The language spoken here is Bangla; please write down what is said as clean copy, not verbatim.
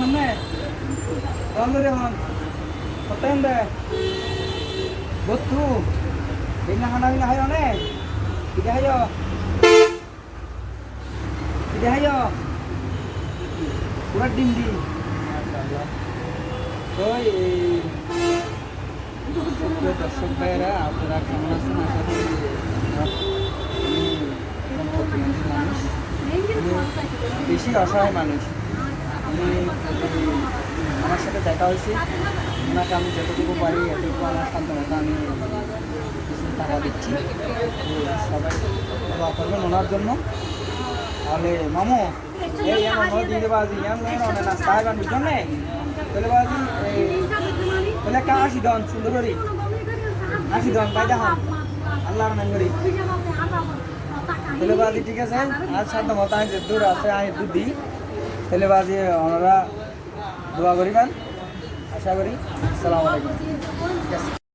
সামনে বন্ধ রে হন কতন দে বত্তু বিনা হানা বিনা হায় অনেক কিদে হায় পুরা ডিম দি মাশাআল্লাহ তো এই দর্শক ভাইয়েরা আপনারা কেমন আছেন আশা করি মানুষ বেশি অসহায় মানুষ আমার সাথে দেখা হয়েছে ওনাকে আমি যতটুকু পারি এতটুকু আমার সাধ্যমতো আমি কিছু টাকা দিচ্ছি সবাই দোয়া করবেন ওনার জন্য তাহলে মামু এই আমার দিয়ে দেবা আজ ইয়ান অনেক নাস্তা হয় বানির জন্যে তাহলে বাজি তাহলে একটা 80 দন সুন্দর করি 80 দন পাই দেখান আল্লাহর নাম করি তাহলে বাজি ঠিক আছে আজ সাধ্যমতো আমি যে দূর আছে আমি দুধ দিই তাহলে বাজি ওনারা দোয়া করিবেন আশা করি আসসালামু আলাইকুম।